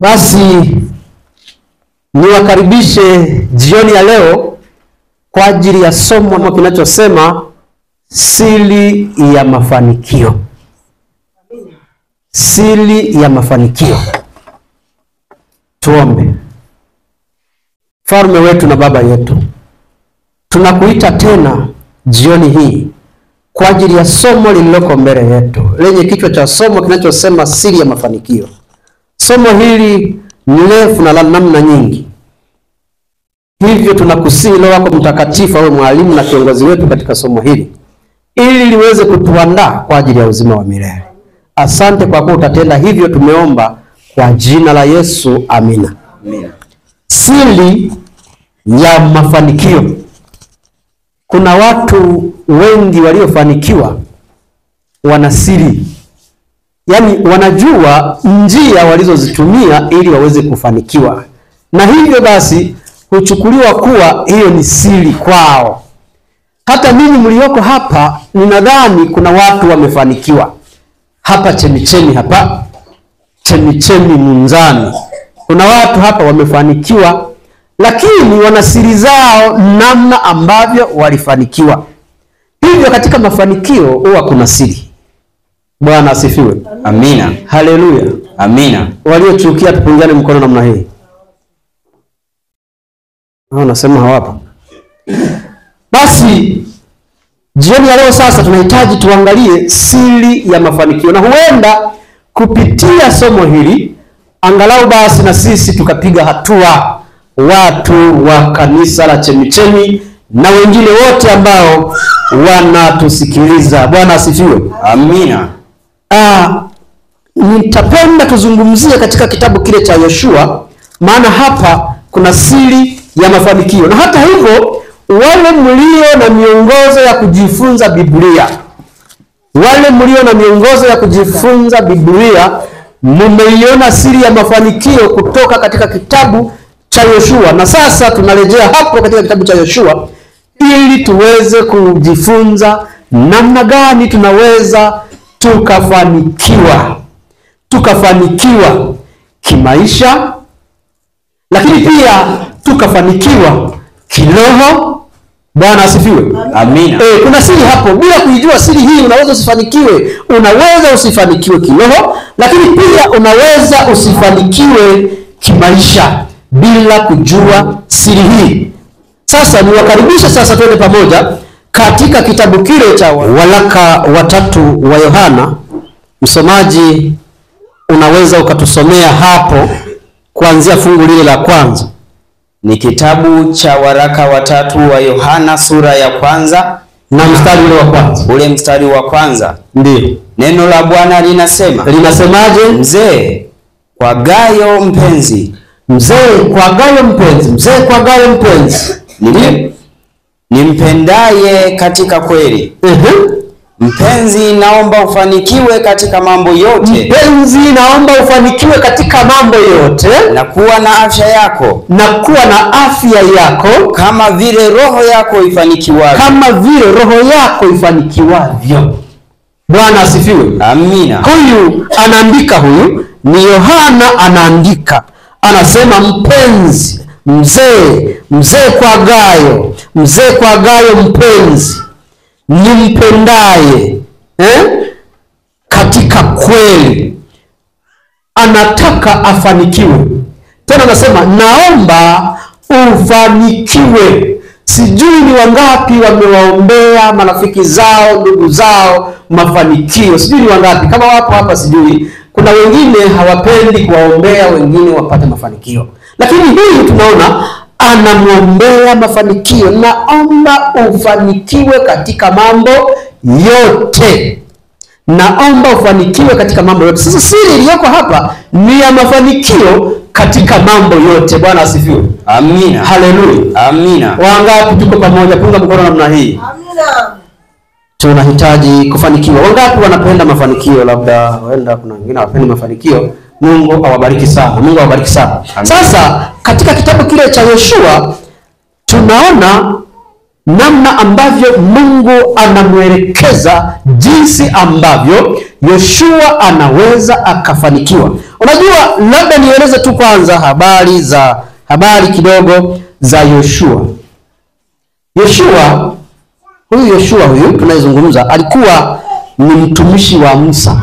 Basi niwakaribishe jioni ya leo kwa ajili ya somo kinachosema siri ya mafanikio. Siri ya mafanikio. Tuombe. Mfalme wetu na Baba yetu, tunakuita tena jioni hii kwa ajili ya somo lililoko mbele yetu lenye kichwa cha somo kinachosema siri ya mafanikio. Somo hili ni refu na la namna nyingi, hivyo tunakusihi Roho wako Mtakatifu awe mwalimu na kiongozi wetu katika somo hili ili liweze kutuandaa kwa ajili ya uzima wa milele. Asante kwa kuwa utatenda hivyo, tumeomba kwa jina la Yesu, amina. Amina. Siri ya mafanikio. Kuna watu wengi waliofanikiwa wana siri, yaani wanajua njia walizozitumia ili waweze kufanikiwa, na hivyo basi huchukuliwa kuwa hiyo ni siri kwao. Hata mimi mlioko hapa ninadhani kuna watu wamefanikiwa hapa Chemichemi, hapa Chemichemi Munzani, kuna watu hapa wamefanikiwa, lakini wana siri zao namna ambavyo walifanikiwa. Hivyo katika mafanikio huwa kuna siri. Bwana asifiwe. Amina. Haleluya. Amina. Waliochukia tupungiane mkono namna hii. Nasema hawapo. Basi jioni ya leo sasa tunahitaji tuangalie siri ya mafanikio, na huenda kupitia somo hili angalau basi na sisi tukapiga hatua, watu wa kanisa la Chemichemi na wengine wote ambao wanatusikiliza. Bwana asifiwe. Amina. Nitapenda tuzungumzie katika kitabu kile cha Yoshua, maana hapa kuna siri ya mafanikio. Na hata hivyo, wale mlio na miongozo ya kujifunza Biblia, mmeiona siri ya mafanikio kutoka katika kitabu cha Yoshua, na sasa tunarejea hapo katika kitabu cha Yoshua ili tuweze kujifunza namna gani tunaweza tukafanikiwa kimaisha, lakini pia tukafanikiwa kiroho. Bwana asifiwe. Amina. Kuna siri hapo. Bila kuijua siri hii unaweza usifanikiwe. Unaweza usifanikiwe kiroho, lakini pia unaweza usifanikiwe kimaisha bila kujua siri hii. Sasa niwakaribisha sasa tuende pamoja katika kitabu kile cha waraka watatu wa Yohana. Msomaji unaweza ukatusomea hapo kuanzia fungu lile la kwanza. Ni kitabu cha waraka watatu wa Yohana sura ya kwanza na mstari ule wa kwanza. Ule mstari wa kwanza. Ndiyo. Neno la Bwana linasema. Linasemaje? Mzee kwa Gayo mpenzi. Mzee kwa Gayo mpenzi. Nimpendaye katika kweli. Mpenzi, naomba ufanikiwe katika mambo yote. Na kuwa na afya yako. Kama vile roho yako ifanikiwavyo. Bwana asifiwe. Amina. Huyu ni Yohana anaandika. Anasema mpenzi, mzee kwa Gayo mpenzi, nimpendaye katika kweli. Anataka afanikiwe. Tena anasema naomba ufanikiwe. Sijui ni wangapi wamewaombea marafiki zao, ndugu zao mafanikio. Sijui ni wangapi, kama wapo hapa sijui. Kuna wengine hawapendi kuwaombea wengine wapate mafanikio, lakini huyu tunaona anamwombea mafanikio. Naomba ufanikiwe katika mambo yote. Sasa siri iliyoko hapa ni ya mafanikio katika mambo yote. Bwana asifiwe. Amina. Haleluya. Amina. Wangapi tuko pamoja? Punga mkono namna hii. Amina. Tunahitaji kufanikiwa. Wangapi wanapenda mafanikio? Labda huenda kuna wengine hawapendi mafanikio. Mungu awabariki sana. Sasa katika kitabu kile cha Yoshua tunaona namna ambavyo Mungu anamwelekeza jinsi ambavyo Yoshua anaweza akafanikiwa. Unajua, labda nieleze tu kwanza habari kidogo za Yoshua. Yoshua huyu tunayezungumza alikuwa ni mtumishi wa Musa.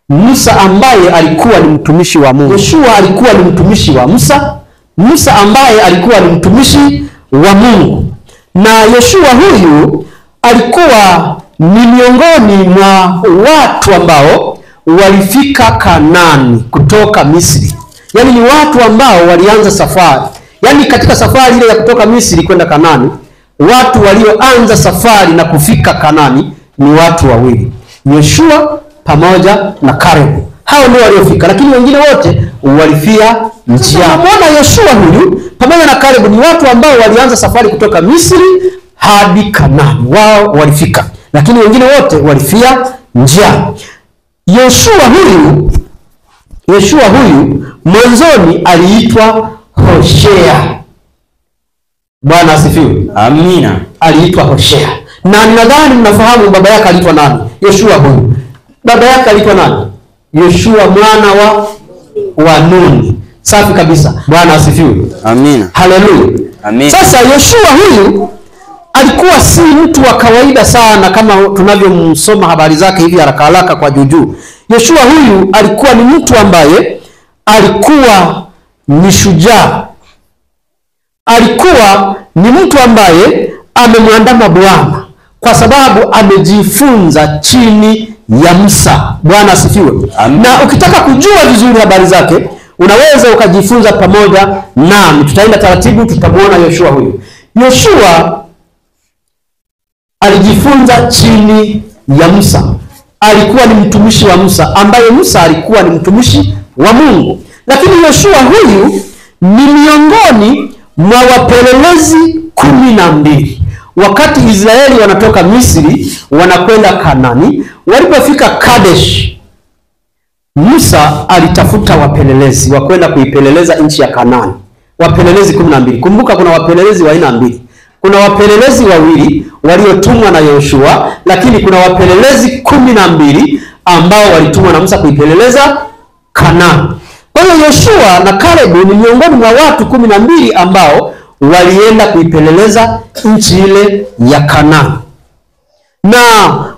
Musa ambaye alikuwa ni mtumishi wa Mungu. Yoshua alikuwa ni mtumishi wa Musa. Musa ambaye alikuwa ni mtumishi wa Mungu. Na Yoshua huyu alikuwa ni miongoni mwa watu ambao walifika Kanaani kutoka Misri. Yaani ni watu ambao walianza safari. Yaani katika safari ile ya kutoka Misri kwenda Kanaani, watu walioanza safari na kufika Kanaani ni watu wawili, Yoshua pamoja na Kalebu. Hao ndio waliofika, lakini wengine wote walifia njiani. Tunaona Yoshua huyu pamoja na Kalebu ni watu ambao walianza safari kutoka Misri hadi Kanaani. Wao walifika, lakini wengine wote walifia njiani. Yoshua huyu mwanzoni aliitwa Hoshea. Bwana asifiwe. Amina. Aliitwa Hoshea. Na nadhani mnafahamu baba yake aliitwa nani? Yoshua huyu. Baba yake aliitwa nani? Yoshua mwana wa Nuni. Safi kabisa. Bwana asifiwe. Amina. Haleluya. Amina. Sasa Yoshua huyu alikuwa si mtu wa kawaida sana kama tunavyomsoma habari zake hivi haraka haraka kwa juujuu. Yoshua huyu alikuwa ni mtu ambaye alikuwa ni shujaa. Alikuwa ni mtu ambaye amemwandama Bwana kwa sababu amejifunza chini ya Musa. Bwana asifiwe. Na ukitaka kujua vizuri habari zake, unaweza ukajifunza pamoja nami. Tutaenda taratibu, tutamuona Yoshua huyu. Yoshua alijifunza chini ya Musa. Alikuwa ni mtumishi wa Musa, ambaye Musa alikuwa ni mtumishi wa Mungu. Lakini Yoshua huyu ni miongoni mwa wapelelezi 12. Wakati Israeli wanatoka Misri wanakwenda Kanaani, walipofika Kadesh, Musa alitafuta wapelelezi wa kwenda kuipeleleza nchi ya Kanaani. Wapelelezi 12. Kumbuka kuna wapelelezi wa aina mbili. Kuna wapelelezi wawili waliotumwa na Yoshua, lakini kuna wapelelezi 12 ambao walitumwa na Musa kuipeleleza Kanaani. Kwa hiyo Yoshua na Kalebu ni miongoni mwa watu 12 ambao walienda kuipeleleza nchi ile ya Kanaani. Na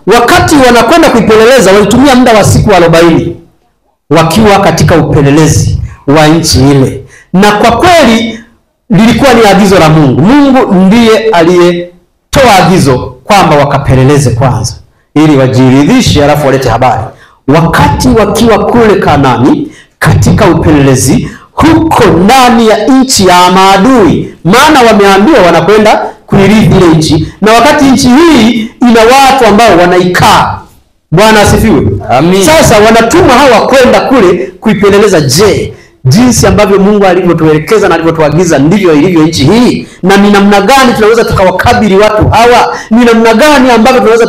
wakati wanakwenda kuipeleleza walitumia muda wa siku 40 wakiwa katika upelelezi wa nchi ile. Na kwa kweli lilikuwa ni agizo la Mungu. Mungu ndiye aliyetoa agizo kwamba wakapeleleze kwanza ili wajiridhishe, alafu walete habari. Wakati wakiwa kule Kanaani katika upelelezi huko ndani ya nchi ya maadui, maana wameambiwa wanakwenda kuirithi ile nchi, na wakati nchi hii ina watu ambao wanaikaa. Bwana asifiwe. Amen. Sasa wanatumwa hawa kwenda kule kuipeleleza. Je, jinsi ambavyo Mungu alivyotuelekeza na alivyotuagiza ndivyo ilivyo nchi hii? Na ni namna gani tunaweza tukawakabili watu hawa? Ni namna gani ambavyo tunaweza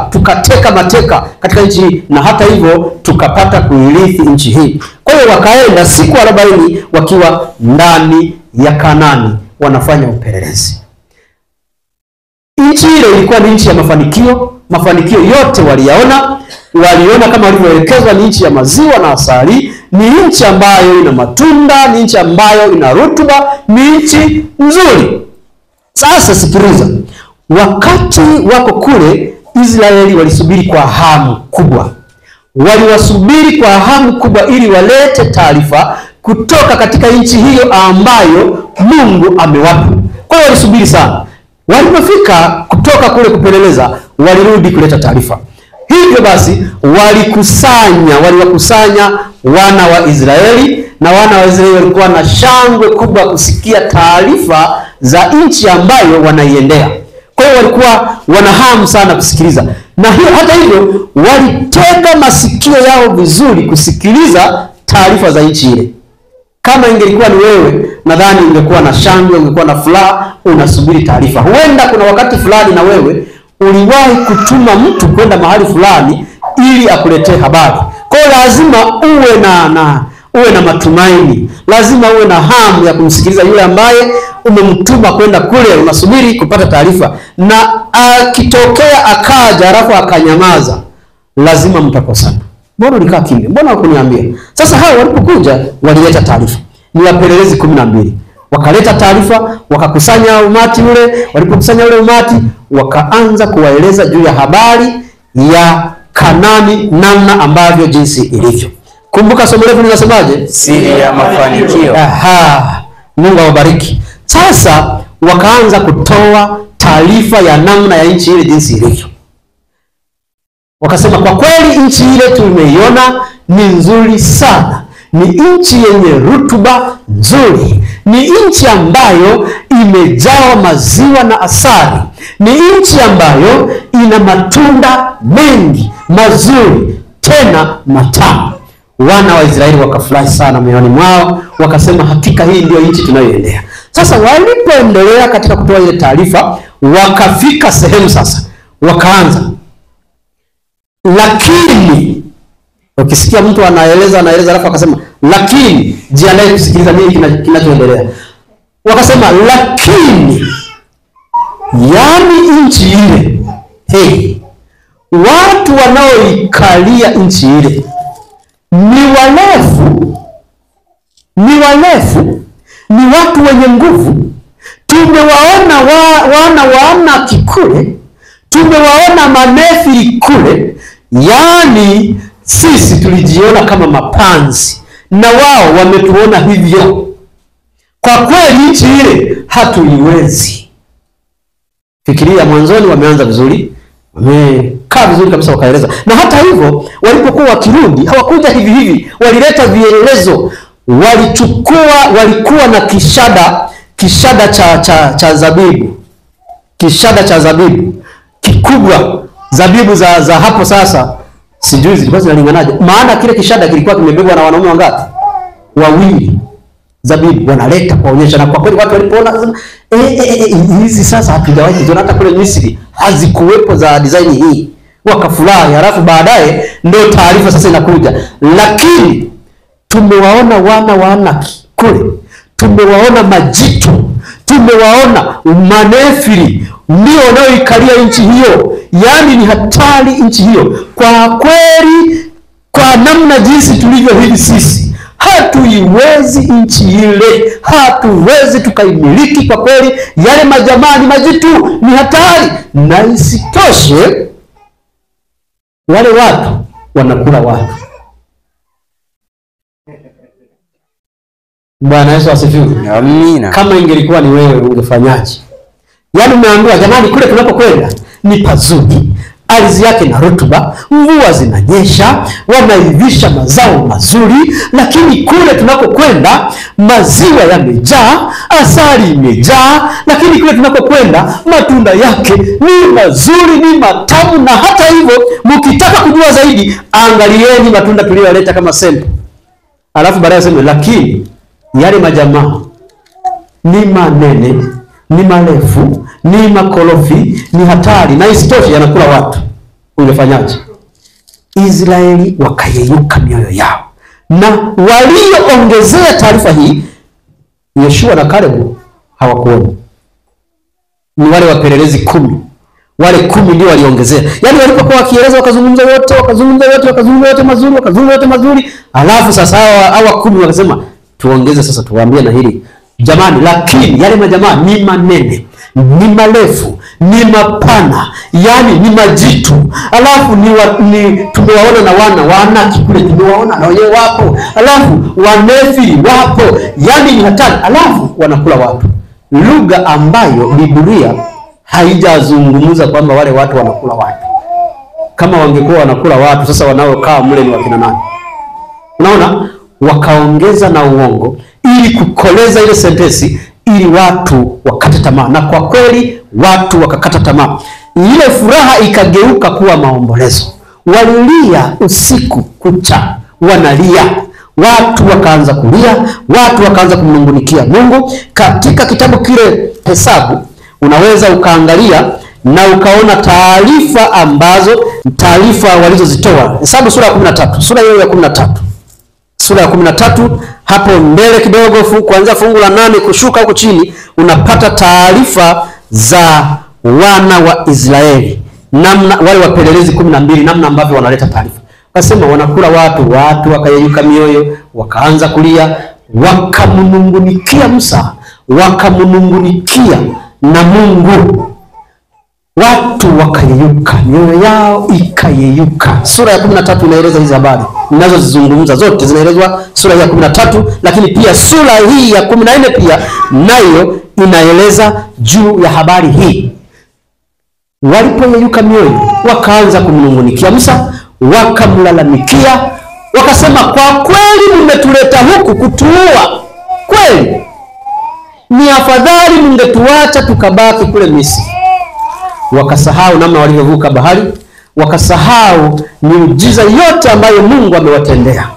tukateka mateka katika nchi hii, na hata hivyo tukapata kuirithi nchi hii? Kwa hiyo wakaenda siku 40 wakiwa ndani ya Kanaani wanafanya upelelezi. Nchi ile ilikuwa ni nchi ya mafanikio. Mafanikio yote waliona kama walivyoelekezwa. Ni nchi ya maziwa na asali, ni nchi ambayo ina matunda, ni nchi ambayo ina rutuba, ni nchi nzuri. Sasa sikiliza, wakati wako kule Israeli walisubiri kwa hamu kubwa. Waliwasubiri kwa hamu kubwa ili walete taarifa kutoka katika nchi hiyo ambayo Mungu amewapa. Kwa hiyo walisubiri sana. Walipofika kutoka kule kupeleleza, walirudi kuleta taarifa. Hivyo basi waliwakusanya wana wa Israeli, na wana wa Israeli walikuwa na shangwe kubwa kusikia taarifa za nchi ambayo wanaiendea. Kwa hiyo walikuwa wana hamu sana kusikiliza. Na hiyo hata hivyo walitega masikio yao vizuri kusikiliza taarifa za nchi ile. Kama ingelikuwa ni wewe, nadhani ungekuwa na shangwe, ungekuwa na furaha, unasubiri taarifa. Huenda kuna wakati fulani na wewe uliwahi kutuma mtu kwenda mahali fulani ili akuletee habari. Kwa hiyo lazima uwe na matumaini. Lazima uwe na hamu ya kumsikiliza yule ambaye umemtuma kwenda kule, unasubiri kupata taarifa. Na akitokea akaja alafu akanyamaza, lazima mtakosana. Mbona ulikaa kimya? Mbona hukuniambia? Sasa hao walipokuja walileta taarifa. Ni wapelelezi 12. Wakaleta taarifa, wakakusanya umati ule, walipokusanya ule umati, wakaanza kuwaeleza juu ya habari ya Kanaani, namna ambavyo jinsi ilivyo. Kumbuka somo letu linasemaje? Siri ya mafanikio. Aha. Mungu awabariki. Sasa wakaanza kutoa taarifa ya namna ya nchi ile jinsi ilivyo. Wakasema kwa kweli nchi ile tumeiona ni nzuri sana. Ni nchi yenye rutuba nzuri. Ni nchi ambayo imejawa maziwa na asali. Ni nchi ambayo ina matunda mengi mazuri tena matamu. Wana wa Israeli wakafurahi sana mioyoni mwao, wakasema hakika hii ndio nchi tunayoendea. Sasa walipoendelea katika kutoa ile taarifa, wakafika sehemu sasa, wakaanza. Lakini ukisikia mtu anaeleza alafu akasema lakini, jiandae kusikiliza nini kinachoendelea. Wakasema lakini, yani nchi ile, watu wanaoikalia nchi ile ni walefu, ni watu wenye nguvu. Tumewaona wana wa Anaki kule, tumewaona Manefili kule. Yani sisi tulijiona kama mapanzi na wao wametuona hivyo. Kwa kweli nchi ile hatuiwezi. Fikiria, mwanzoni wameanza vizuri, wamekaa vizuri kabisa, wakaeleza. Na hata hivyo walipokuwa wakirudi hawakuja hivi hivi, walileta vielelezo. Walikuwa na kishada cha zabibu, kishada cha zabibu kikubwa. Zabibu za hapo sasa sijui zilikuwa zinalinganaje, maana kile kishada kilikuwa kimebebwa na wanaume wangapi? 2. Zabibu wanaleta kuonyesha, na kwa kweli watu walipoona hizi sasa hatujawahi kuziona, hata kule Misri hazikuwepo za design hii, wakafurahi. Halafu baadaye ndio taarifa sasa inakuja, lakini tumewaona wana wa Anaki kule, tumewaona majitu, tumewaona Manefili, ndio wanaoikalia nchi hiyo. Yani ni hatari nchi hiyo. Kwa kweli, kwa namna jinsi tulivyo hivi sisi, hatuiwezi nchi ile, hatuwezi tukaimiliki. Kwa kweli yale majamaa ni majitu, ni hatari. Na isitoshe wale watu wanakula watu. Bwana Yesu asifiwe. Amina. Kama ingelikuwa ni wewe ungefanyaje? Yaani umeambiwa jamani, kule tunapokwenda ni pazuri, ardhi yake na rutuba, mvua zinanyesha, wanaivisha mazao mazuri, lakini kule tunakokwenda maziwa yamejaa, asali imejaa, lakini kule tunakokwenda matunda yake ni mazuri, ni matamu. Na hata hivyo mkitaka kujua zaidi, angalieni matunda tuliyoleta kama sample. Alafu baadaye sema lakini yale majamaa ni manene, ni marefu, ni makorofi, ni hatari, na isitoshe yanakula watu. Ungefanyaje? Israeli wakayeyuka mioyo yao, na walioongezea taarifa hii Yoshua na Kalebu hawakuona. Ni wale wapelelezi 10. Wale 10 ndio waliongezea. Yaani walipokuwa wakieleza wakazungumza wote mazuri. Alafu sasa hawa 10 wakasema tuongeze sasa, tuwaambie na hili. Jamani, lakini yale majamaa ni manene, ni marefu, ni mapana, yani ni majitu. Alafu tumewaona na wana wa Anaki kule, tumewaona na wenyewe wapo. Alafu Wanefili wapo, yani ni hatari. Alafu wanakula watu, lugha ambayo Biblia haijazungumza kwamba wale watu wanakula watu. Kama wangekuwa wanakula watu, sasa wanaokaa mle ni wakina nani? Unaona, wakaongeza na uongo ili kukoleza ile sentensi, ili watu wakate tamaa. Na kwa kweli watu wakakata tamaa. Ile furaha ikageuka kuwa maombolezo. Walilia usiku kucha, wanalia. Watu wakaanza kulia, watu wakaanza kumnungunikia Mungu. Katika kitabu kile Hesabu unaweza ukaangalia na ukaona taarifa walizozitoa. Hesabu sura ya 13, sura hiyo ya 13. Sura ya 13 hapo mbele kidogo, kuanzia fungu la 8 kushuka huko chini, unapata taarifa za wana wa Israeli, namna wale wapelelezi 12, namna ambavyo wanaleta taarifa. Akasema wanakula watu wakayeyuka mioyo, wakaanza kulia, wakamnungunikia Musa, wakamnungunikia na Mungu. Watu wakayeyuka, mioyo yao ikayeyuka. Sura ya 13 inaeleza hizo habari ninazozizungumza, zote zinaelezwa sura ya 13, lakini pia sura hii ya 14 pia nayo inaeleza juu ya habari hii. Walipoyeyuka mioyo, wakaanza kumnungunikia Musa, wakamlalamikia, wakasema, kwa kweli mmetuleta huku kutuua. Kweli ni afadhali mngetuacha tukabaki kule Misri. Wakasahau namna walivyovuka bahari, wakasahau miujiza yote ambayo Mungu amewatendea.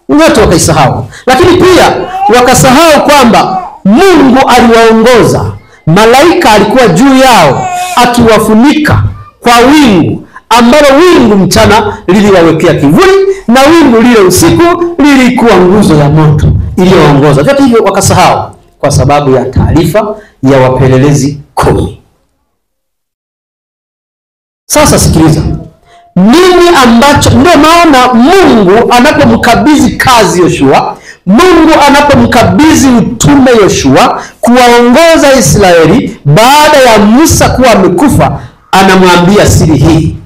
Wote wakaisahau. Lakini pia wakasahau kwamba Mungu aliwaongoza. Malaika alikuwa juu yao akiwafunika kwa wingu, ambalo wingu mchana liliwawekea kivuli na wingu lile usiku lilikuwa nguzo ya moto iliyoongoza. Vyote hivyo wakasahau kwa sababu ya taarifa ya wapelelezi 10. Sasa sikiliza, nini ambacho, ndio maana Mungu anapomkabidhi kazi Yoshua, Mungu anapomkabidhi utume Yoshua kuwaongoza Israeli baada ya Musa kuwa amekufa, anamwambia siri hii,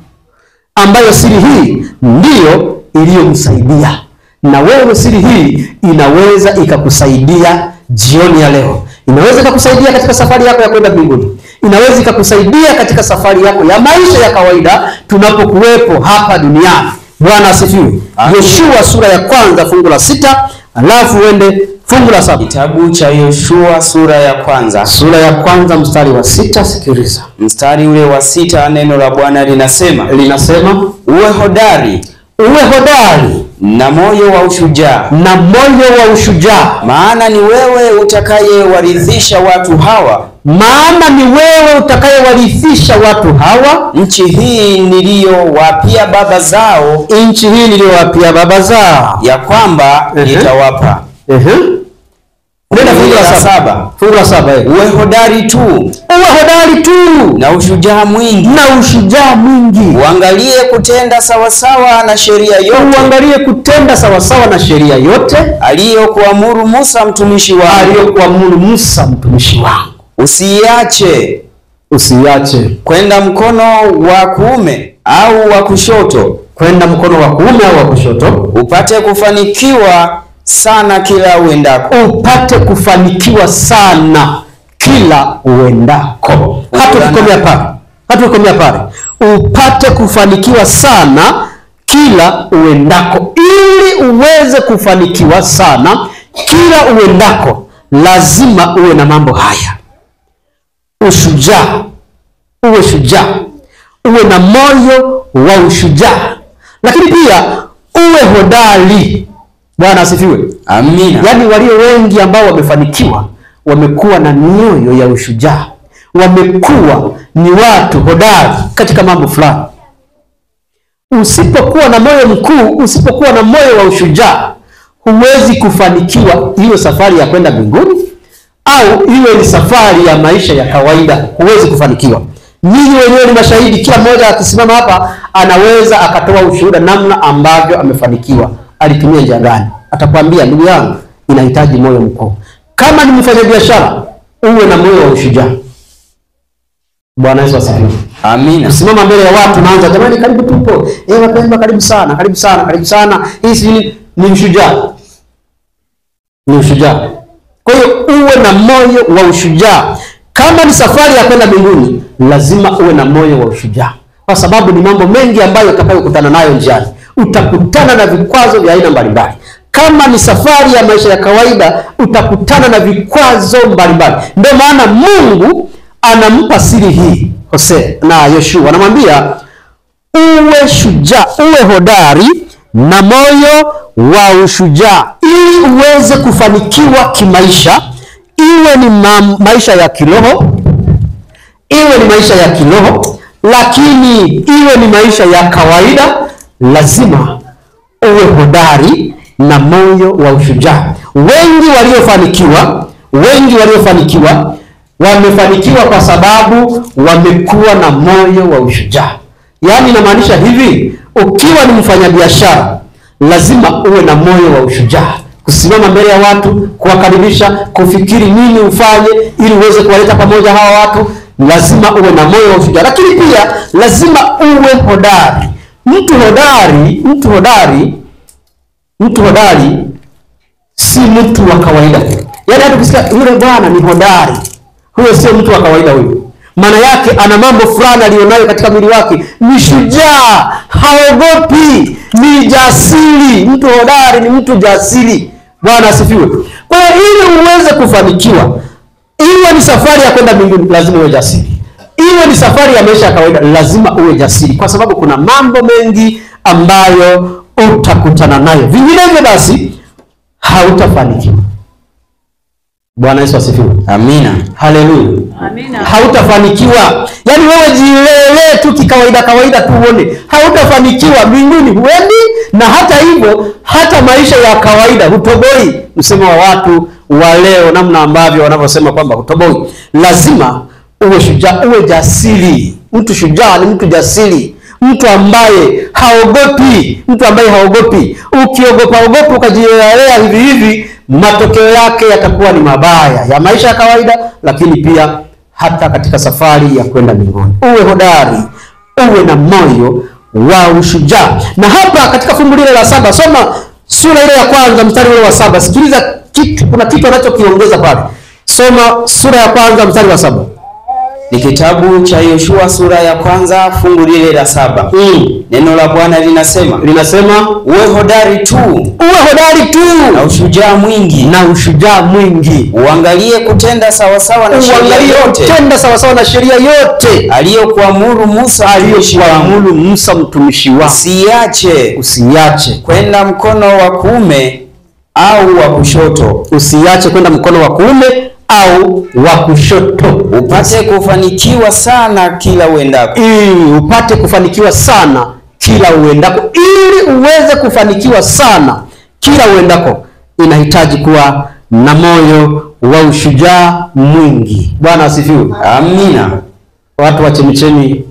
ambayo siri hii ndiyo iliyomsaidia. Na wewe siri hii inaweza ikakusaidia jioni ya leo. Inaweza ikakusaidia katika safari yako ya kwenda mbinguni. Inaweza ikakusaidia katika safari yako ya maisha ya kawaida tunapokuwepo hapa duniani. Bwana asifiwe. Yoshua sura ya 1 fungu la 6, alafu uende fungu la 7. Kitabu cha Yoshua sura ya 1. Sura ya 1 mstari wa 6, sikiliza. Mstari ule wa 6, neno la Bwana linasema, uwe hodari, na moyo wa ushujaa, maana ni wewe utakayewarithisha watu hawa, nchi hii niliyowapia baba zao, ya kwamba nitawapa. Fungu la 7. Uwe hodari tu, na ushujaa mwingi, uangalie kutenda sawasawa na sheria yote, aliyokuamuru Musa mtumishi wangu. Usiache kwenda mkono wa kuume au wa kushoto, upate kufanikiwa sana kila uendako. Hatukomea pale. Upate kufanikiwa sana kila uendako. Ili uweze kufanikiwa sana kila uendako, lazima uwe na mambo haya. Uwe shujaa, uwe na moyo wa ushujaa, lakini pia uwe hodari. Bwana asifiwe. Amina. Yaani walio wengi ambao wamefanikiwa wamekuwa na mioyo ya ushujaa, wamekuwa ni watu hodari katika mambo fulani. Usipokuwa na moyo mkuu, usipokuwa na moyo wa ushujaa, huwezi kufanikiwa hiyo safari ya kwenda mbinguni, au iwe ni safari ya maisha ya kawaida, huwezi kufanikiwa. Ninyi wenyewe ni mashahidi, kila mmoja akisimama hapa anaweza akatoa ushuhuda namna ambavyo amefanikiwa, alitumia njia gani. Atakwambia, ndugu yangu, inahitaji moyo mkuu. Kama ni mfanyabiashara, uwe na moyo wa ushujaa. Bwana Yesu asifiwe. Amina. Usimama mbele ya watu naanza, jamani karibu tupo. Wapendwa karibu sana. Hii ni ushujaa. Kwa hiyo uwe na moyo wa ushujaa. Kama ni safari ya kwenda mbinguni, lazima uwe na moyo wa ushujaa. Kwa sababu ni mambo mengi ambayo utakayokutana nayo njiani. Utakutana na vikwazo vya aina mbalimbali. Kama ni safari ya maisha ya kawaida, utakutana na vikwazo mbalimbali. Ndio maana Mungu anampa siri hii Hosea na Yoshua, anamwambia uwe shujaa, uwe hodari na moyo wa ushujaa, ili uweze kufanikiwa kimaisha. Iwe ni maisha ya kiroho, lakini iwe ni maisha ya kawaida, lazima uwe hodari na moyo wa ushujaa. Wengi waliofanikiwa wamefanikiwa kwa sababu wamekuwa na moyo wa ushujaa. Yaani inamaanisha hivi, Ukiwa ni mfanyabiashara, lazima uwe na moyo wa ushujaa, kusimama mbele ya watu, kuwakaribisha, kufikiri nini ufanye ili uweze kuwaleta pamoja hawa watu. Lazima uwe na moyo wa ushujaa, lakini pia lazima uwe hodari. Mtu hodari si mtu wa kawaida. Yaani hata ukisikia yule bwana ni hodari, huyo sio mtu wa kawaida huyo. Maana yake ana mambo fulani alionayo katika mwili wake. Ni shujaa, haogopi, ni jasiri. Mtu hodari ni mtu jasiri. Bwana asifiwe. Kwa hiyo ili uweze kufanikiwa, iwe ni safari ya kwenda mbinguni, lazima uwe jasiri. Iwe ni safari ya maisha ya kawaida, lazima uwe jasiri, kwa sababu kuna mambo mengi ambayo utakutana nayo. Vinginevyo basi hautafanikiwa. Bwana Yesu asifiwe. Amina. Haleluya. Amina. Hautafanikiwa. Yaani wewe jilelee tu kikawaida tu uone, hautafanikiwa. Mbinguni huendi, na hata hivyo hata maisha ya kawaida hutoboi. Msemo wa watu wa leo namna ambavyo wanavyosema kwamba hutoboi. Lazima uwe shujaa, uwe jasiri. Mtu shujaa ni mtu jasiri, mtu ambaye haogopi, Ukiogopa ukajielea hivi, matokeo yake yatakuwa ni mabaya ya maisha ya kawaida, lakini pia hata katika safari ya kwenda mbinguni. Uwe hodari, uwe na moyo wa ushujaa. Na hapa katika fungu lile la 7, soma sura ile ya kwanza mstari ule wa 7. Sikiliza kuna kitu anachokiongeza pale. Soma sura ya kwanza mstari wa 7. Ni kitabu cha Yoshua sura ya kwanza fungu lile la 7. Neno la Bwana linasema uwe hodari tu, na ushujaa mwingi, uangalie kutenda sawasawa na sheria yote aliyokuamuru Musa mtumishi wako. Usiache kwenda mkono wa kuume au wa kushoto. Usiache kwenda mkono wa kuume au wa kushoto, upate kufanikiwa sana kila uendako. Upate kufanikiwa sana kila uendako. Ili uweze kufanikiwa sana kila uendako, inahitaji kuwa na moyo wa ushujaa mwingi. Bwana asifiwe. Amina. Watu wa Chemichemi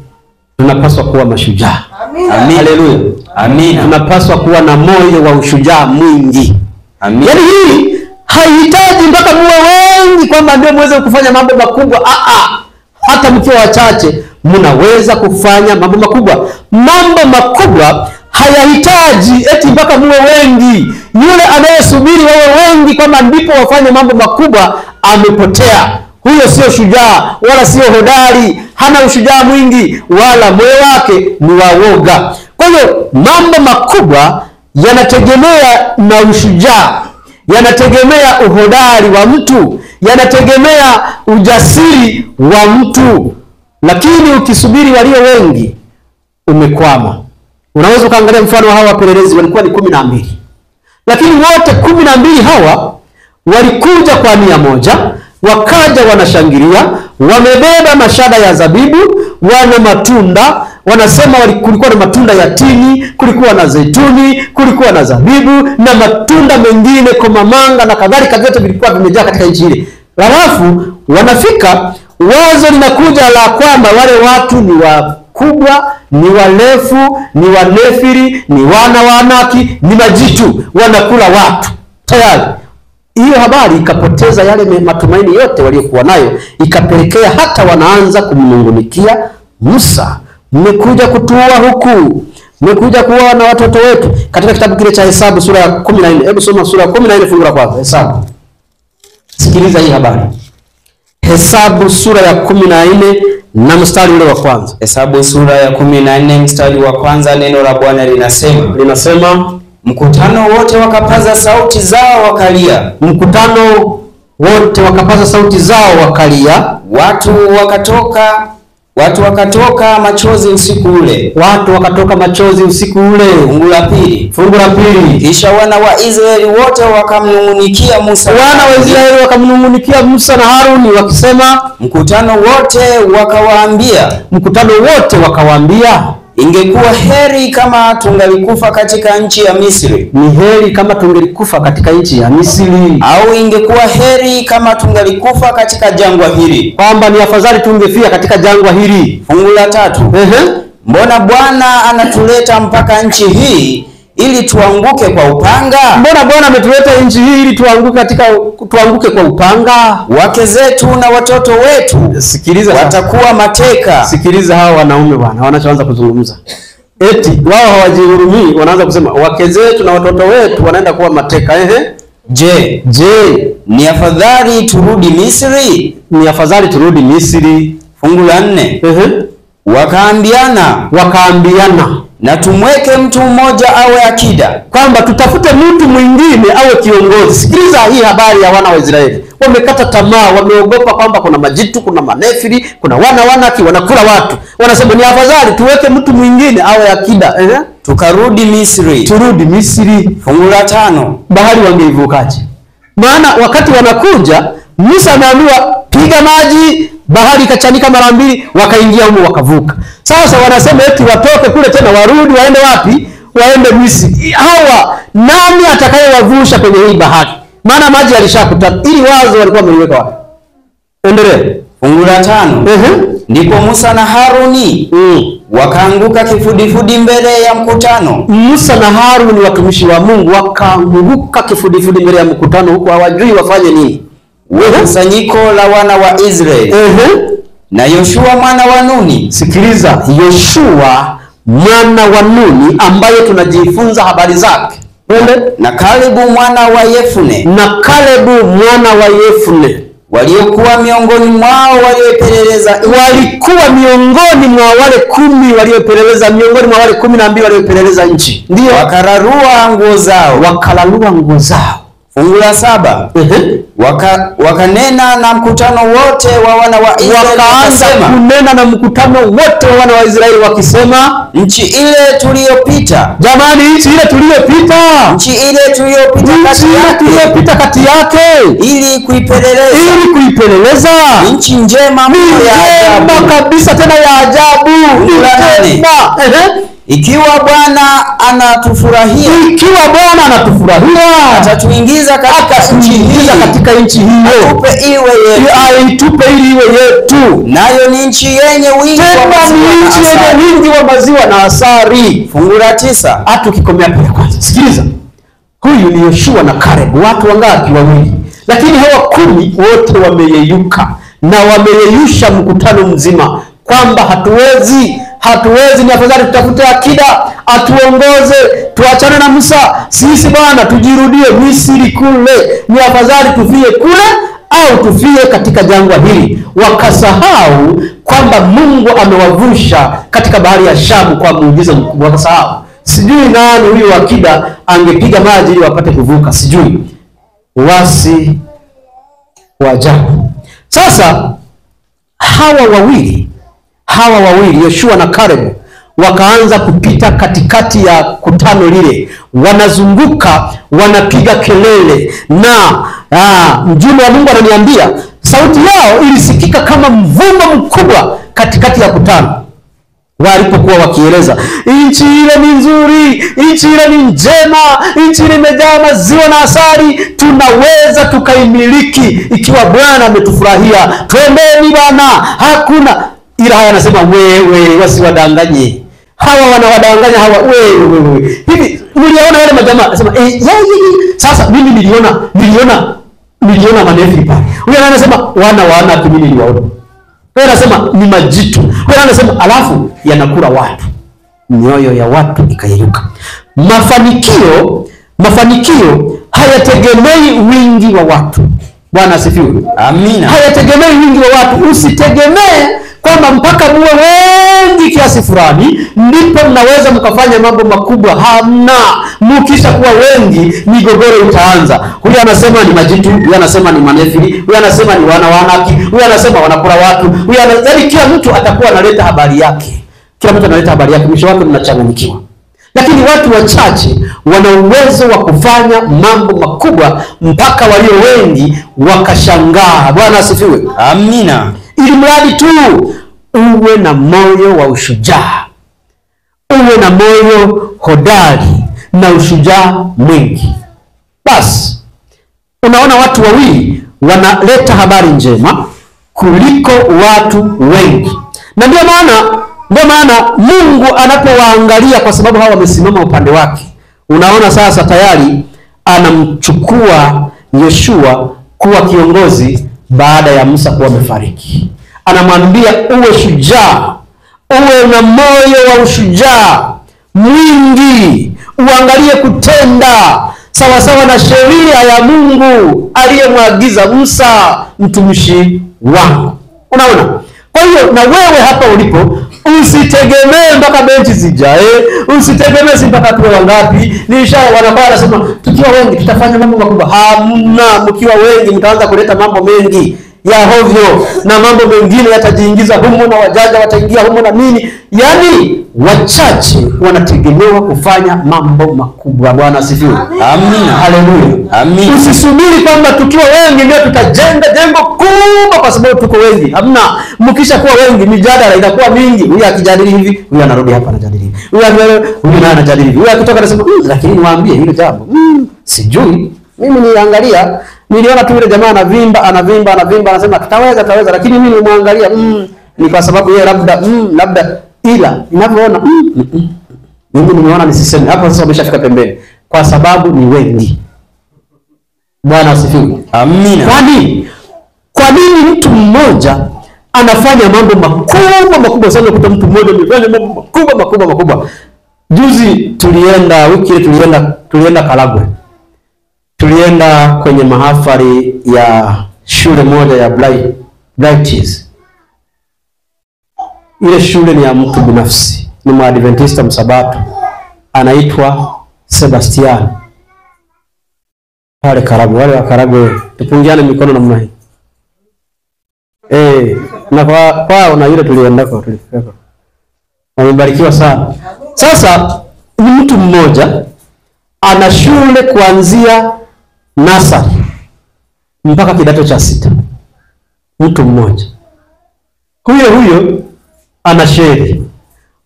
tunapaswa kuwa mashujaa. Amina. Haleluya. Amina. Tunapaswa kuwa na moyo wa ushujaa mwingi. Amina. Yaani hii haihitaji mpaka muwe wengi kwamba ndio muweze kufanya mambo makubwa. Hata mkiwa wachache mnaweza kufanya mambo makubwa. Mambo makubwa hayahitaji eti mpaka muwe wengi. Yule anayesubiri wawe wengi kwamba ndipo wafanye mambo makubwa amepotea. Huyo sio shujaa wala sio hodari, hana ushujaa mwingi, wala moyo wake ni wawoga. Kwa hiyo mambo makubwa yanategemea na ushujaa, yanategemea uhodari wa mtu, yanategemea ujasiri wa mtu. Lakini ukisubiri walio wengi, umekwama. Unaweza ukaangalia mfano wa hawa wapelelezi, walikuwa ni 12. Lakini wote 12 hawa walikuja kwa nia moja, wakaja wanashangilia, wamebeba mashada ya zabibu, wana matunda. Wanasema kulikuwa na matunda ya tini, kulikuwa na zeituni, kulikuwa na zabibu na matunda mengine komamanga na kadhalika, vyote vilikuwa vimejaa katika nchi ile. Halafu wanafika, wazo linakuja la kwamba wale watu ni wakubwa, ni warefu, ni wanefiri, ni wana wa Anaki, ni majitu, wanakula watu. Tayari hiyo habari ikapoteza yale matumaini yote waliokuwa nayo, ikapelekea hata wanaanza kumnungunikia Musa, mmekuja kutuua huku, mmekuja kuua na watoto wetu. Katika kitabu kile cha Hesabu sura ya 14, hebu soma sura ya 14 fungu la kwanza. Hesabu, sikiliza hii habari. Hesabu sura ya 14 na mstari ule wa kwanza. Hesabu sura ya 14 mstari wa kwanza. Neno la Bwana linasema mkutano wote wakapaza sauti zao wakalia. Mkutano wote wakapaza sauti zao wakalia. Watu wakatoka machozi usiku ule. Watu wakatoka machozi usiku ule. Fungu la pili. Kisha wana wa Israeli wote wakamnungunikia Musa. Wana wa Israeli wakamnungunikia Musa na Haruni wakisema, mkutano wote wakawaambia, ingekuwa heri kama tungalikufa katika nchi ya Misri. Ni heri kama tungelikufa katika nchi ya Misri. Au ingekuwa heri kama tungalikufa katika jangwa hili. Kwamba ni afadhali tungefia katika jangwa hili. Fungu la 3. mbona Bwana anatuleta mpaka nchi hii ili tuanguke kwa upanga? Mbona Bwana ametuleta nchi hii ili tuanguke kwa upanga? Wake zetu na watoto wetu, sikiliza, watakuwa mateka. Sikiliza hao wanaume bwana, wanachoanza kuzungumza. Eti wao hawajihurumii, wanaanza kusema wake zetu na watoto wetu wanaenda kuwa mateka. Je, ni afadhali turudi Misri? Ni afadhali turudi Misri. Fungu la 4. Wakaambiana na tumweke mtu mmoja awe akida, kwamba tutafute mtu mwingine awe kiongozi. Sikiliza hii habari ya wana wa Israeli. Wamekata tamaa, wameogopa kwamba kuna majitu, kuna manefili, kuna wanaki wanakula watu. Wanasema ni afadhali tuweke mtu mwingine awe akida. Tukarudi Misri. Turudi Misri. Fungu la 5. Bahari wangeivukaje? Maana wakati wanakuja Musa ameambiwa piga maji, bahari ikachanika mara 2, wakaingia huko wakavuka. Sasa wanasema eti watoke kule tena warudi waende wapi? Waende Misri. Hawa nani atakayewavusha kwenye hii bahari? Maana maji yalishakutana. Ili wazo walikuwa wameliweka wapi? Endelee. Fungu la 5. Ndipo Musa na Haruni wakaanguka kifudifudi mbele ya mkutano. Musa na Haruni watumishi wa Mungu wakaanguka kifudifudi mbele ya mkutano, huko hawajui wafanye nini. Kusanyiko la wana wa Israeli. Na Yoshua mwana wa Nuni. Sikiliza, Yoshua mwana wa Nuni ambaye tunajifunza habari zake. Na Kalebu mwana wa Yefune. Na Kalebu mwana wa Yefune waliokuwa miongoni mwao waliopeleleza. Walikuwa miongoni mwa wale 10 waliopeleleza, miongoni mwa wale 12 waliopeleleza nchi. Ndio wakararua nguo zao. Fungu la 7. Wakanena na mkutano wote wa wana wa Israeli, wakaanza kunena na mkutano wote wa wana wa Israeli wakisema, nchi ile tuliyopita. Jamani, nchi ile tuliyopita. Nchi ile tuliyopita kati yake. Ili kuipeleleza. Nchi njema kabisa, tena ya ajabu. Ikiwa Bwana anatufurahia, atatuingiza katika nchi hiyo, atupe ili iwe yetu. Nayo ni nchi yenye wingi wa maziwa na asali. Fungu la 9. Hata ukikomea pale kwanza. Sikiliza. Huyu ni Yoshua na Caleb, watu wangapi? Wawili. Lakini hawa 10 wote wameyeyuka na wameyeyusha mkutano mzima kwamba hatuwezi, ni afadhali tutafute akida atuongoze, tuachane na Musa. Sisi bwana tujirudie Misri kule. Ni afadhali tufie kule au tufie katika jangwa hili. Wakasahau kwamba Mungu amewavusha katika bahari ya Shamu kwa muujiza mkubwa. Wakasahau. Sijui nani huyu akida angepiga maji ili wapate kuvuka, sijui. Wasi wa ajabu. Sasa hawa wawili Yoshua na Caleb wakaanza kupita katikati ya kutano lile, wanazunguka, wanapiga kelele, na mjumbe wa Mungu ananiambia sauti yao ilisikika kama mvumo mkubwa katikati ya kutano, walipokuwa wakieleza, nchi ile ni nzuri, nchi ile ni njema, nchi ile imejaa maziwa na asali, tunaweza tukaimiliki ikiwa Bwana ametufurahia. Twendeni bwana, hakuna. Ila haya anasema wewe, wasiwadanganye. Hawa wanawadanganya hawa, wewe. Hivi mliona wale majamaa anasema sasa mimi niliona manefi pale. Huyo anasema wana mimi niliwaona. Wewe unasema ni majitu. Wewe unasema alafu yanakula watu. Mioyo ya watu ikayeyuka. Mafanikio hayategemei wingi wa watu. Bwana asifiwe. Amina. Hayategemei wingi wa watu. Usitegemee kwamba mpaka muwe wengi kiasi fulani ndipo mnaweza mkafanya mambo makubwa. Hamna. Mkisha kuwa wengi migogoro itaanza. Huyu anasema ni majitu, huyu anasema ni manefili, huyu anasema ni wanaki, huyu anasema wanakula watu, yaani kila mtu atakuwa analeta habari yake. Mwisho wake mnachanganyikiwa. Lakini watu wachache wana uwezo wa kufanya mambo makubwa mpaka walio wengi wakashangaa. Bwana asifiwe. Amina. Ili mradi tu uwe na moyo wa ushujaa, uwe na moyo hodari na ushujaa mwingi. Basi unaona watu wawili wanaleta habari njema kuliko watu wengi. Na ndio maana Ndio maana Mungu anapowaangalia, kwa sababu hawa wamesimama upande wake, unaona sasa tayari anamchukua Yoshua kuwa kiongozi baada ya Musa kuwa amefariki. Anamwambia uwe shujaa, uwe na moyo wa ushujaa mwingi, uangalie kutenda sawa sawa na sheria ya Mungu aliyemwagiza Musa mtumishi wangu. Unaona? Kwa hiyo na wewe hapa ulipo, usitegemee mpaka benchi zijae, usitegemee si mpaka tuwe wangapi. Wanakuwa wanasema tukiwa wengi tutafanya mambo makubwa. Hamna, mkiwa wengi mtaanza kuleta mambo mengi ya hovyo, na mambo mengine yatajiingiza humo, na wajanja wataingia humo na nini. Yaani wachache wanategemewa kufanya mambo makubwa. Bwana asifiwe. Amina. Haleluya. Amina. Usisubiri kwamba tukiwa wengi ndio tutajenga jengo kubwa kwa sababu tuko wengi. Hamna. Mkisha kuwa wengi mijadala inakuwa mingi. Huyu akijadili hivi, huyu anarudi hapa anajadili hivi. Huyu naye anajadili hivi. Huyu akitoka anasema, lakini niwaambie hilo jambo. Sijui. Mimi niangalia, niliona tu yule jamaa anavimba anasema tutaweza, lakini mimi nimwangalia ni kwa sababu yeye labda ila ninavyoona mimi nimeona nisiseme. Hapo sasa umeshafika pembeni kwa sababu ni wengi. Bwana asifiwe. Amina. Kwa nini mtu mmoja anafanya mambo makubwa sana? Kuta mtu mmoja amefanya mambo makubwa. Juzi wiki tulienda Karagwe. Tulienda kwenye mahafali ya shule moja ya Brighties. Ile shule ni ya mtu binafsi, ni Mwadventista Msabato, anaitwa Sebastian. Pale Karagwe, wale wa Karagwe tupungiane mikono namna hii. Na kwa na yule tulifika. Wamebarikiwa sana. Sasa ni mtu mmoja ana shule kuanzia nasari mpaka kidato cha 6. Mtu mmoja. Huyo ana sheri.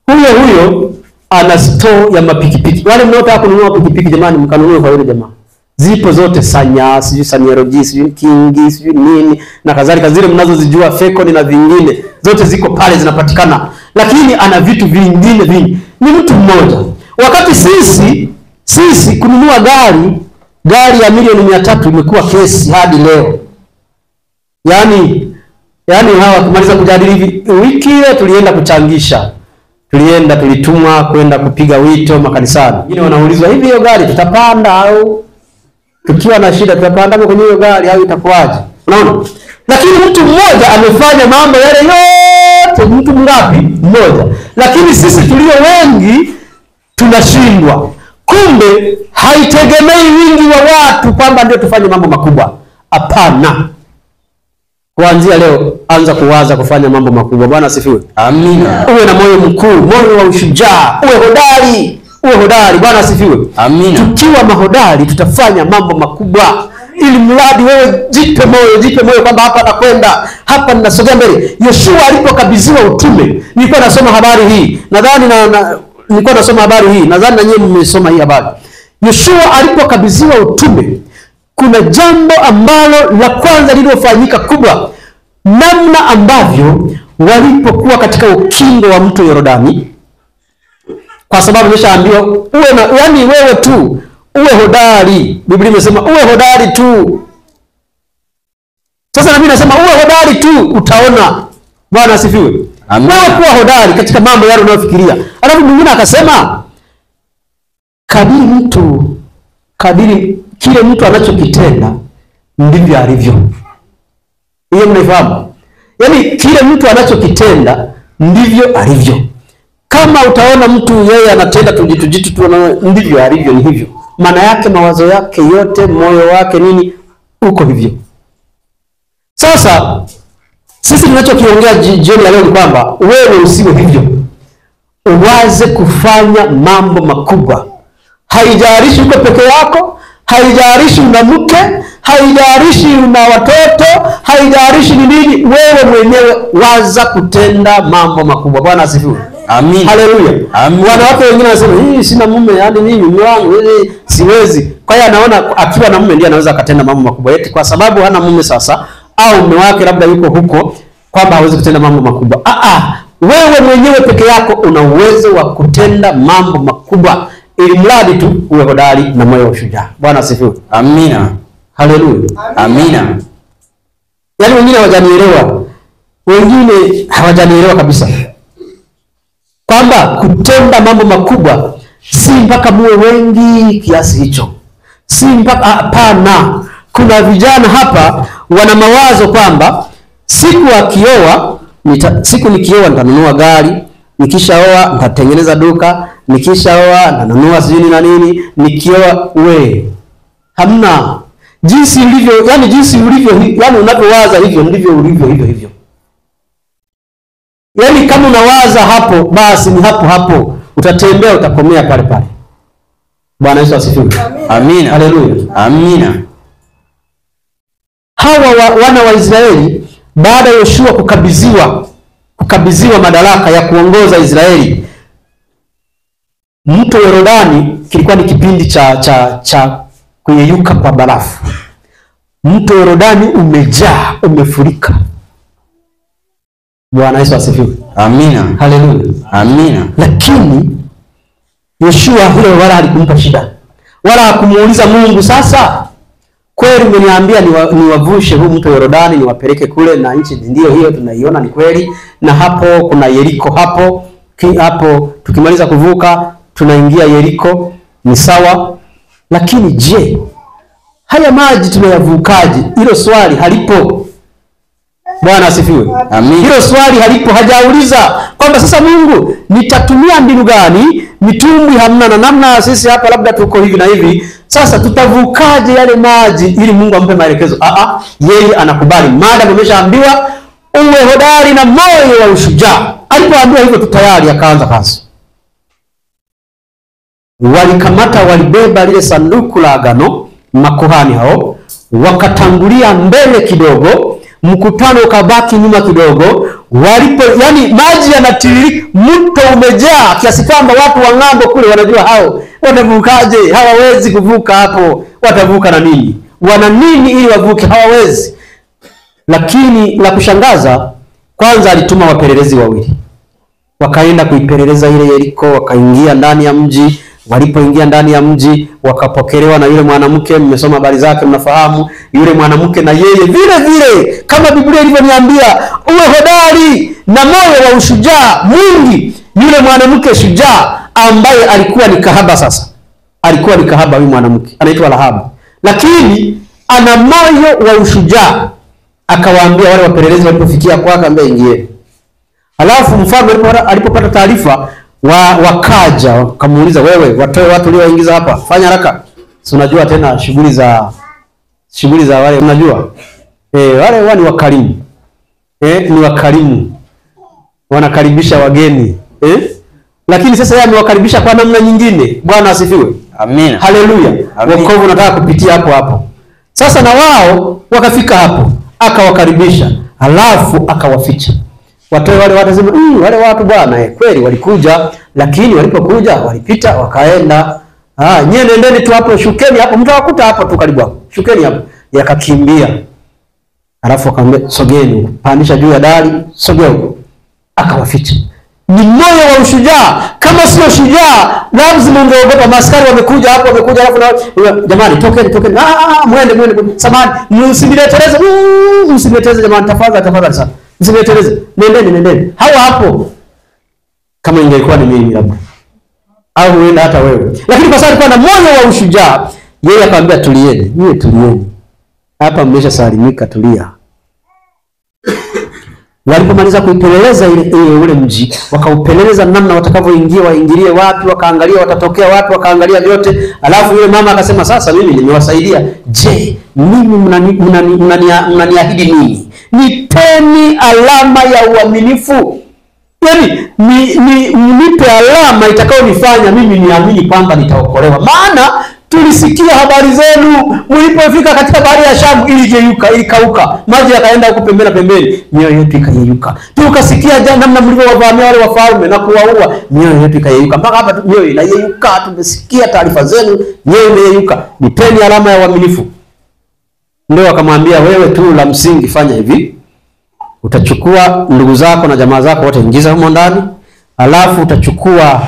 Huyo ana store ya mapikipiki. Wale mnaotaka kununua pikipiki jamani, mkanunue kwa yule jamaa. Zipo zote, Sanya, Sanyeroji, Kingi, nini na kadhalika, zile mnazozijua, Fekoni na vingine, zote ziko pale zinapatikana. Lakini ana vitu vingine vingi. Ni mtu mmoja. Wakati sisi kununua gari ya milioni 300 imekuwa kesi hadi leo. Yaani hawa kumaliza kujadili hivi, wiki ile tulienda kuchangisha. Tulitumwa kwenda kupiga wito makanisani. Wengine wanaulizwa, hivi hiyo gari tutapanda au tukiwa na shida tutapanda kwenye hiyo gari au itakuwaje? Unaona? Lakini mtu mmoja amefanya mambo yale yote. Mtu mngapi? Mmoja. Lakini sisi tulio wengi tunashindwa. Kumbe haitegemei wingi wa watu kwamba ndio tufanye mambo makubwa. Hapana. Kuanzia leo anza kuwaza kufanya mambo makubwa. Bwana asifiwe. Amina. Uwe na moyo mkuu, moyo wa ushujaa, uwe hodari. Bwana asifiwe. Amina. Tukiwa mahodari tutafanya mambo makubwa. Ili mradi wewe jipe moyo kwamba hapa nakwenda, hapa ninasogea mbele. Yoshua alipokabidhiwa utume, nilikuwa nasoma habari hii. Nadhani na nyinyi mmesoma hii habari. Yoshua alipokabidhiwa utume, kuna jambo ambalo la kwanza lililofanyika kubwa, namna ambavyo walipokuwa katika ukingo wa mto Yordani. Kwa sababu nimeshaambiwa wewe tu uwe hodari. Biblia imesema uwe hodari tu. Sasa na mimi nasema uwe hodari tu, utaona. Bwana asifiwe. Wewe kuwa hodari katika mambo yale unayofikiria. Alafu mwingine akasema kadiri kile mtu anachokitenda ndivyo alivyo. Hiyo mnaifahamu? Yaani kile mtu anachokitenda ndivyo alivyo. Kama utaona mtu yeye anatenda tujitu tu, ndivyo alivyo, ni hivyo. Maana yake mawazo yake yote, moyo wake nini uko hivyo. Sasa sisi tunachokiongea jioni ya leo ni kwamba wewe usiwe hivyo. Uwaze kufanya mambo makubwa. Haijalishi uko peke yako, haijalishi una mke, haijalishi una watoto, haijalishi ni nini, wewe mwenyewe waza kutenda mambo makubwa. Bwana asifiwe. Amina. Haleluya. Wanawake wengine wanasema hii sina mume, yaani mimi mume wangu siwezi. Kwa hiyo anaona akiwa na mume ndiye anaweza akatenda mambo makubwa. Eti kwa sababu hana mume sasa, au mume wake labda yuko huko, kwamba hawezi kutenda mambo makubwa. wewe mwenyewe peke yako una uwezo wa kutenda mambo makubwa, ili mradi tu uwe hodari na moyo wa ushujaa. Bwana asifiwe. Amina. Haleluya. Amina. Yaani wengine hawajanielewa. Wengine hawajanielewa kabisa. Kwamba kutenda mambo makubwa si mpaka muwe wengi kiasi hicho. Si mpaka, hapana. Kuna vijana hapa wana mawazo kwamba siku akioa, siku nikioa nitanunua gari, nikishaoa nitatengeneza duka, nikishaoa nitanunua sijui na nini, nikioa hamna. Jinsi ulivyo, yani jinsi ulivyo, yani unavyowaza hivyo ndivyo ulivyo hivyo. Yani kama unawaza hapo, basi ni hapo hapo. Utatembea, utakomea pale pale. Bwana Yesu asifiwe. Amina. Haleluya. Amina. Hawa wana wa Israeli baada ya Yoshua kukabidhiwa madaraka ya kuongoza Israeli, mto Yordani kilikuwa ni kipindi cha kuyeyuka kwa barafu. Mto Yordani umejaa, umefurika. Bwana Yesu asifiwe. Amina. Haleluya. Amina. Lakini Yoshua hilo wala halikumpa shida, wala hakumuuliza Mungu, sasa kweli umeniambia niwavushe huu mto Yordani niwapeleke kule, na nchi ndio hiyo tunaiona ni kweli, na hapo kuna Yeriko hapo tukimaliza kuvuka tunaingia Yeriko, ni sawa. Lakini je, haya maji tunayavukaje? Hilo swali halipo. Bwana asifiwe. Amen. Hilo swali halipo. Hajauliza kwamba sasa Mungu nitatumia mbinu gani? Mitumbwi hamna, na namna sisi hapa labda tuko hivi na hivi, sasa tutavukaje yale maji ili Mungu ampe maelekezo? Yeye anakubali maadamu ameshaambiwa uwe hodari na moyo wa ushujaa. Alipoambiwa hivyo tu tayari akaanza kazi. Walibeba lile sanduku la agano, makuhani hao wakatangulia mbele kidogo, mkutano ukabaki nyuma kidogo. Yani maji yanatiririka, mto umejaa kiasi kwamba watu wa ng'ambo kule wanajua hao watavukaje? Hawawezi kuvuka hapo. Watavuka na nini? Wana nini ili wavuke? Hawawezi. Lakini la kushangaza, kwanza alituma wapelelezi wawili, wakaenda kuipeleleza ile Yeriko, wakaingia ndani ya mji. Walipoingia ndani ya mji, wakapokelewa na yule mwanamke. Mmesoma habari zake, mnafahamu yule mwanamke, na yeye vile vile kama Biblia ilivyoniambia, uwe hodari na moyo wa ushujaa mwingi. Yule mwanamke shujaa ambaye alikuwa ni kahaba. Sasa alikuwa ni kahaba huyu mwanamke, anaitwa Rahabu, lakini ana moyo wa ushujaa. Akawaambia wale wapelelezi walipofikia kwake, ambaye ingieni. Alafu mfalme alipopata taarifa, wakaja wakamuuliza, wewe watoe watu ulioingiza hapa, fanya haraka. Si unajua tena shughuli za wale, unajua wale wani wakarimu, ni wakarimu, wanakaribisha wageni, lakini sasa yeye amewakaribisha kwa namna nyingine. Bwana asifiwe. Amina. Haleluya. Wokovu unataka kupitia hapo. Sasa na wao wakafika hapo, akawakaribisha, alafu akawaficha. Watoe wale watu, sema wale watu bwana kweli walikuja, lakini walipokuja walipita wakaenda. Nyie nendeni tu hapo, shukeni hapo, mtawakuta hapo tu karibu hapo, shukeni hapo. Yakakimbia. Alafu akamwambia, sogeni, pandisha juu ya dari, sogea huko. Akawaficha. Ni moyo wa ushujaa. Kama sio shujaa, lazima ungeogopa. Maskari wamekuja hapo, alafu jamani, tokeni. Mwende. Samahani, msinileteleze jamani, tafadhali sana. Msinileteleze. Nendeni. Hawa hapo. Kama ingekuwa ni mimi labda, au huenda hata wewe. Lakini kwa sababu alikuwa na moyo wa ushujaa, yeye akamwambia, tulieni. Hapa mmeshasalimika, tulia. Walipomaliza kuipeleleza ule mji, wakaupeleleza namna watakavyoingia, waingilie wapi, wakaangalia watatokea wapi, wakaangalia vyote. Alafu yule mama akasema, sasa mimi nimewasaidia. Je, mimi mnaniahidi nini? Nipeni alama ya uaminifu. Yaani mnipe alama itakayonifanya mimi niamini kwamba nitaokolewa. Maana tulisikia habari zenu mlipofika katika bahari ya Shamu, ilikauka, maji yakaenda huko pembeni, mioyo yetu ikayeyuka. Tukasikia namna mlivyowavamia wale wafalme na kuwaua, mioyo yetu ikayeyuka. Mpaka hapa mioyo inayeyuka, tumesikia taarifa zenu, mioyo imeyeyuka. Nipeni alama ya uaminifu. Ndio akamwambia, wewe tu la msingi fanya hivi, Utachukua ndugu zako na jamaa zako wote ingiza humo ndani, alafu utachukua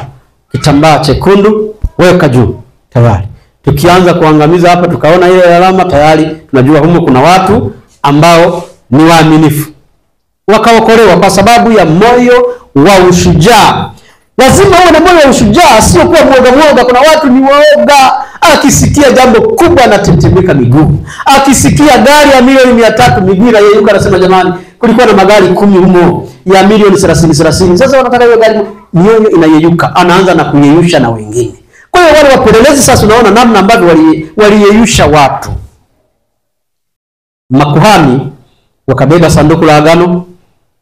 kitambaa chekundu weka juu tayari. Tukianza kuangamiza hapa tukaona ile alama tayari tunajua humo kuna watu ambao ni waaminifu. Wakaokolewa kwa sababu ya moyo wa ushujaa. Lazima uwe na moyo wa ushujaa, sio kuwa mwoga. Kuna watu ni waoga, akisikia jambo kubwa anatetemeka miguu. Akisikia gari ya milioni 300 miguu na yeyuka, anasema jamani, kulikuwa na magari 10 humo ya milioni 30. Sasa wanataka hiyo gari, mioyo inayeyuka, anaanza na kuyeyusha na wengine. Kwa hiyo wale wapelelezi sasa unaona namna ambavyo waliyeyusha watu. Makuhani wakabeba sanduku la agano,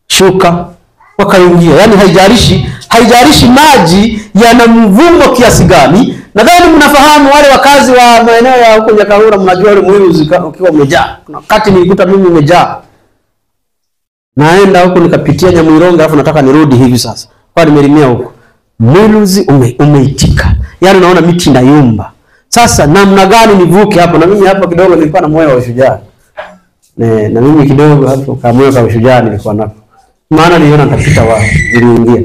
shuka, wakaingia. Yaani haijalishi maji yana mvumbo kiasi gani. Nadhani mnafahamu wale wakazi wa maeneo ya huko Nyakahura, mnajua ile Mwiluzi ukiwa umejaa. Kuna wakati nilikuta mimi umejaa. Naenda huko nikapitia Nyamwironga alafu nataka nirudi hivi sasa. Kwa nimelimia huko. Mwiluzi umeitika. Yaani unaona miti inayumba. Sasa namna gani nivuke hapo? Na mimi hapo kidogo nilikuwa na moyo wa ushujaa. Na mimi kidogo hapo kama moyo wa ushujaa nilikuwa napo. Maana niliona nitapita wapi, niliingia.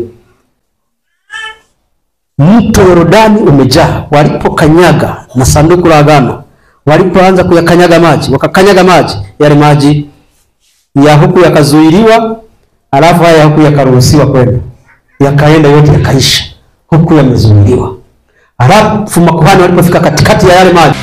Mto Yordani umejaa. Walipokanyaga na sanduku la agano, walipoanza kuyakanyaga maji, wakakanyaga maji, yale maji ya huku yakazuiliwa, alafu haya huku yakaruhusiwa kwenda. Yakaenda yote yakaisha. Huku yamezuiliwa. Alafu makuhani walipofika katikati ya yale maji,